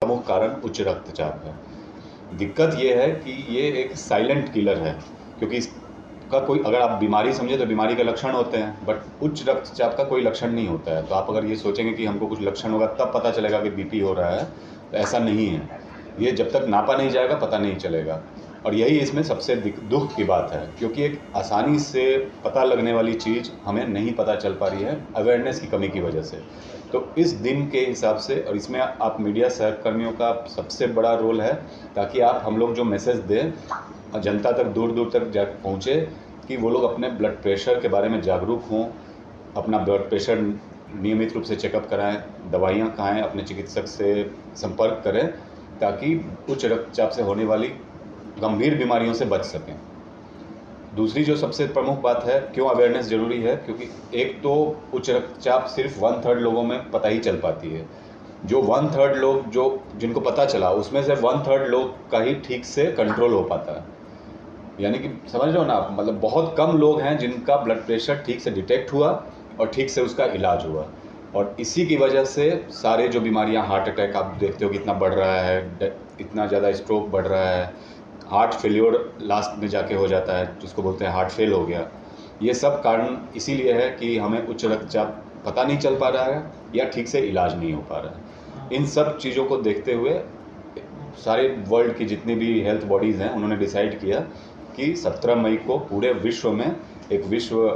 प्रमुख कारण उच्च रक्तचाप है। दिक्कत ये है कि ये एक साइलेंट किलर है, क्योंकि इसका कोई, अगर आप बीमारी समझे तो बीमारी के लक्षण होते हैं, बट उच्च रक्तचाप का कोई लक्षण नहीं होता है। तो आप अगर ये सोचेंगे कि हमको कुछ लक्षण होगा तब पता चलेगा कि बीपी हो रहा है, तो ऐसा नहीं है। ये जब तक नापा नहीं जाएगा पता नहीं चलेगा, और यही इसमें सबसे दुख की बात है, क्योंकि एक आसानी से पता लगने वाली चीज़ हमें नहीं पता चल पा रही है अवेयरनेस की कमी की वजह से। तो इस दिन के हिसाब से, और इसमें आप मीडिया सहकर्मियों का सबसे बड़ा रोल है, ताकि आप हम लोग जो मैसेज दें जनता तक दूर दूर तक जा पहुँचे, कि वो लोग अपने ब्लड प्रेशर के बारे में जागरूक हों, अपना ब्लड प्रेशर नियमित रूप से चेकअप कराएं, दवाइयाँ खाएं, अपने चिकित्सक से संपर्क करें, ताकि उच्च रक्तचाप से होने वाली गंभीर बीमारियों से बच सकें। दूसरी जो सबसे प्रमुख बात है, क्यों अवेयरनेस ज़रूरी है, क्योंकि एक तो उच्च रक्तचाप सिर्फ 1/3 लोगों में पता ही चल पाती है। जो 1/3 लोग जिनको पता चला, उसमें से 1/3 लोग का ही ठीक से कंट्रोल हो पाता है। यानी कि समझ रहे हो ना आप, मतलब बहुत कम लोग हैं जिनका ब्लड प्रेशर ठीक से डिटेक्ट हुआ और ठीक से उसका इलाज हुआ, और इसी की वजह से सारे जो बीमारियां, हार्ट अटैक आप देखते हो कितना बढ़ रहा है, इतना ज़्यादा स्ट्रोक बढ़ रहा है, हार्ट फेल्योर लास्ट में जाके हो जाता है, जिसको बोलते हैं हार्ट फेल हो गया। ये सब कारण इसीलिए है कि हमें उच्च रक्तचाप पता नहीं चल पा रहा है या ठीक से इलाज नहीं हो पा रहा है। इन सब चीज़ों को देखते हुए सारे वर्ल्ड की जितनी भी हेल्थ बॉडीज़ हैं, उन्होंने डिसाइड किया कि 17 मई को पूरे विश्व में एक विश्व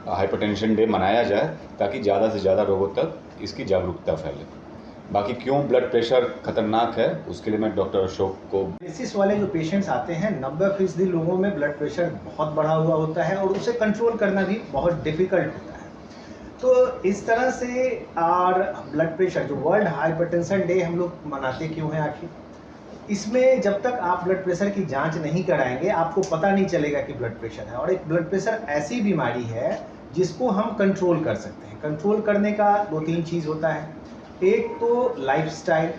हाइपरटेंशन डे मनाया जाए, ताकि ज़्यादा से ज़्यादा लोगों तक इसकी जागरूकता फैले। बाकी क्यों ब्लड प्रेशर खतरनाक है, उसके लिए मैं डॉक्टर अशोक को। डायलिसिस वाले जो पेशेंट्स आते हैं, 90% लोगों में ब्लड प्रेशर बहुत बढ़ा हुआ होता है और उसे कंट्रोल करना भी बहुत डिफ़िकल्ट होता है। तो इस तरह से और ब्लड प्रेशर, जो वर्ल्ड हाइपरटेंशन डे हम लोग मनाते क्यों हैं आखिर? इसमें जब तक आप ब्लड प्रेशर की जांच नहीं कराएंगे, आपको पता नहीं चलेगा कि ब्लड प्रेशर है। और एक ब्लड प्रेशर ऐसी बीमारी है जिसको हम कंट्रोल कर सकते हैं। कंट्रोल करने का 2-3 चीज़ होता है। एक तो लाइफस्टाइल,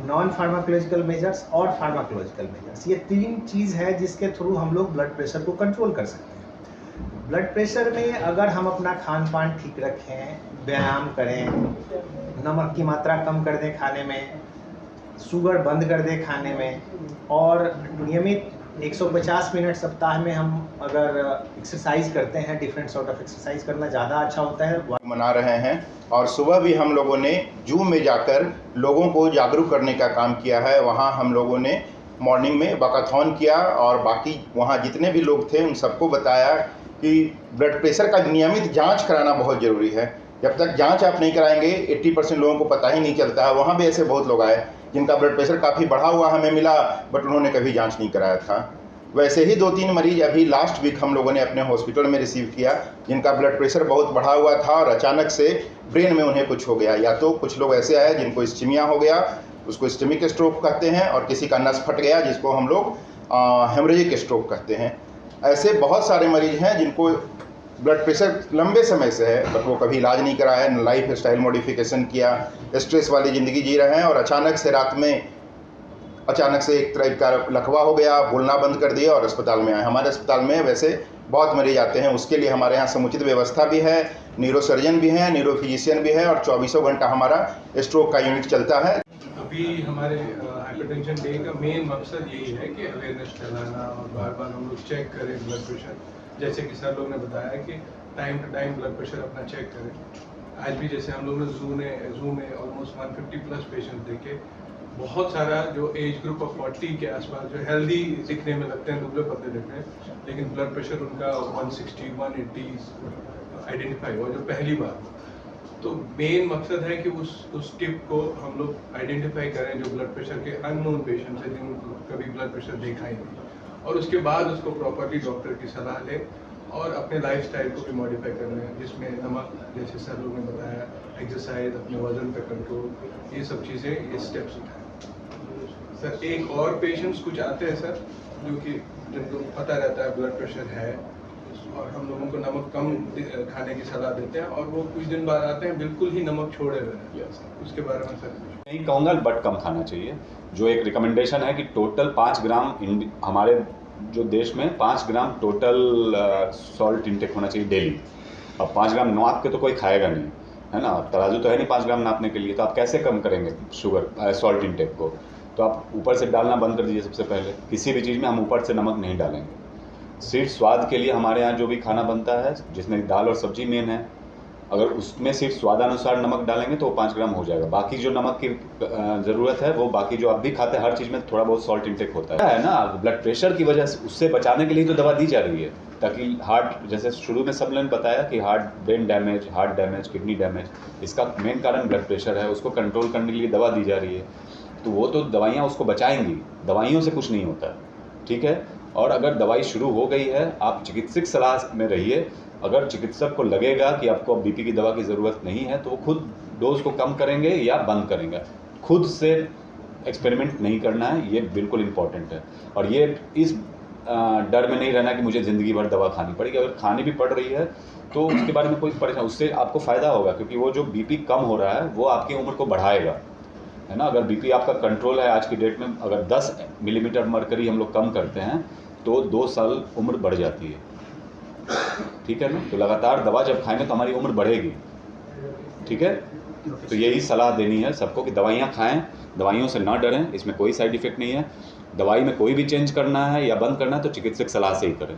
नॉन फार्माकोलॉजिकल मेजर्स और फार्माकोलॉजिकल मेजर्स, ये 3 चीज़ है जिसके थ्रू हम लोग ब्लड प्रेशर को कंट्रोल कर सकते हैं। ब्लड प्रेशर में अगर हम अपना खान पान ठीक रखें, व्यायाम करें, नमक की मात्रा कम कर दें खाने में, शुगर बंद कर दें खाने में, और नियमित 150 मिनट सप्ताह में हम अगर एक्सरसाइज करते हैं, डिफरेंट सॉर्ट ऑफ एक्सरसाइज करना ज़्यादा अच्छा होता है। मना रहे हैं, और सुबह भी हम लोगों ने जू में जाकर लोगों को जागरूक करने का काम किया है। वहाँ हम लोगों ने मॉर्निंग में वॉकाथॉन किया, और बाकी वहाँ जितने भी लोग थे उन सबको बताया कि ब्लड प्रेशर का नियमित जांच कराना बहुत ज़रूरी है। जब तक जांच आप नहीं कराएंगे, 80% लोगों को पता ही नहीं चलता है। वहाँ भी ऐसे बहुत लोग आए जिनका ब्लड प्रेशर काफ़ी बढ़ा हुआ हमें मिला, बट उन्होंने कभी जांच नहीं कराया था। वैसे ही 2-3 मरीज अभी लास्ट वीक हम लोगों ने अपने हॉस्पिटल में रिसीव किया, जिनका ब्लड प्रेशर बहुत बढ़ा हुआ था और अचानक से ब्रेन में उन्हें कुछ हो गया। या तो कुछ लोग ऐसे आए जिनको इस्चीमिया हो गया, उसको इस्चेमिक स्ट्रोक कहते हैं, और किसी का नस फट गया जिसको हम लोग हेमरेजिक स्ट्रोक कहते हैं। ऐसे बहुत सारे मरीज हैं जिनको ब्लड प्रेशर लंबे समय से है, बट वो कभी इलाज नहीं कराया, न लाइफ स्टाइल मॉडिफिकेशन किया, स्ट्रेस वाली ज़िंदगी जी रहे हैं, और अचानक से रात में एक तरह का लकवा हो गया, बोलना बंद कर दिया और अस्पताल में आए। हमारे अस्पताल में वैसे बहुत मरीज आते हैं, उसके लिए हमारे यहाँ समुचित व्यवस्था भी है, न्यूरोसर्जन भी है, न्यूरोफिजिशियन भी है, और 24 घंटा हमारा स्ट्रोक का यूनिट चलता है। अभी हमारे हाइपरटेंशन डे का मेन मकसद यही है कि अवेयरनेस फैलाना, और बार बार हम लोग चेक करें ब्लड प्रेशर। जैसे कि सर लोग ने बताया कि time to time blood pressure अपना चेक करें। आज भी जैसे हम लोग ने जू में ऑलमोस्ट 150+ पेशेंट देखे। बहुत सारा जो एज ग्रुप ऑफ 40 के आसपास जो हेल्दी दिखने में लगते हैं, दुबले पतले दिखते हैं, लेकिन ब्लड प्रेशर उनका 160, 180 आइडेंटिफाई हुआ, जो पहली बार। तो मेन मकसद है कि उस टिप को हम लोग आइडेंटिफाई करें, जो ब्लड प्रेशर के अननोन पेशेंट्स हैं, जिनको कभी ब्लड प्रेशर देखा ही नहीं, और उसके बाद उसको प्रॉपर्ली डॉक्टर की सलाह लें और अपने लाइफस्टाइल को भी मॉडिफाई कर लें, जिसमें नमक, जैसे सर लोग ने बताया, एक्सरसाइज, अपने वजन पे कंट्रोल, ये सब चीज़ें, ये स्टेप्स उठाएं। सर एक और पेशेंट्स कुछ आते हैं सर, जो कि जिनको पता रहता है ब्लड प्रेशर है, और हम लोगों को नमक कम खाने की सलाह देते हैं, और वो कुछ दिन बाद आते हैं बिल्कुल ही नमक छोड़े हुए हैं। उसके बारे में सर नहीं कहूँगा, बट कम खाना चाहिए। जो एक रिकमेंडेशन है कि टोटल 5 ग्राम हमारे जो देश में 5 ग्राम टोटल सॉल्ट इंटेक होना चाहिए डेली। अब 5 ग्राम नाप के तो कोई खाएगा नहीं, है ना। तराजू तो है नहीं 5 ग्राम नापने के लिए, तो आप कैसे कम करेंगे शुगर सॉल्ट इंटेक को। तो आप ऊपर से डालना बंद कर दीजिए। सबसे पहले किसी भी चीज़ में हम ऊपर से नमक नहीं डालेंगे। सिर्फ स्वाद के लिए हमारे यहाँ जो भी खाना बनता है, जिसमें दाल और सब्जी मेन है, अगर उसमें सिर्फ स्वादानुसार नमक डालेंगे तो वो 5 ग्राम हो जाएगा। बाकी जो नमक की ज़रूरत है वो बाकी जो आप भी खाते हैं हर चीज़ में थोड़ा बहुत सॉल्ट इंटेक होता है ना। ब्लड प्रेशर की वजह से उससे बचाने के लिए तो दवा दी जा रही है, ताकि हार्ट, जैसे शुरू में सब ने बताया कि heart brain damage, heart damage, kidney damage, इसका मेन कारण ब्लड प्रेशर है। उसको कंट्रोल करने के लिए दवा दी जा रही है, तो वो तो दवाइयाँ उसको बचाएंगी, दवाइयों से कुछ नहीं होता, ठीक है। और अगर दवाई शुरू हो गई है, आप चिकित्सक सलाह में रहिए। अगर चिकित्सक को लगेगा कि आपको बीपी की दवा की ज़रूरत नहीं है तो वो खुद डोज को कम करेंगे या बंद करेंगे। खुद से एक्सपेरिमेंट नहीं करना है, ये बिल्कुल इम्पॉर्टेंट है। और ये इस डर में नहीं रहना कि मुझे ज़िंदगी भर दवा खानी पड़ेगी। अगर खानी भी पड़ रही है तो उसके बारे में कोई परेशानी, उससे आपको फ़ायदा होगा, क्योंकि वो जो बीपी कम हो रहा है वो आपकी उम्र को बढ़ाएगा, है ना। अगर बीपी आपका कंट्रोल है, आज की डेट में अगर 10 मिलीमीटर मरकरी हम लोग कम करते हैं तो 2 साल उम्र बढ़ जाती है, ठीक है ना। तो लगातार दवा जब खाएंगे तो हमारी उम्र बढ़ेगी, ठीक है। तो यही सलाह देनी है सबको कि दवाइयाँ खाएं, दवाइयों से ना डरें, इसमें कोई साइड इफ़ेक्ट नहीं है। दवाई में कोई भी चेंज करना है या बंद करना है तो चिकित्सक सलाह से ही करें।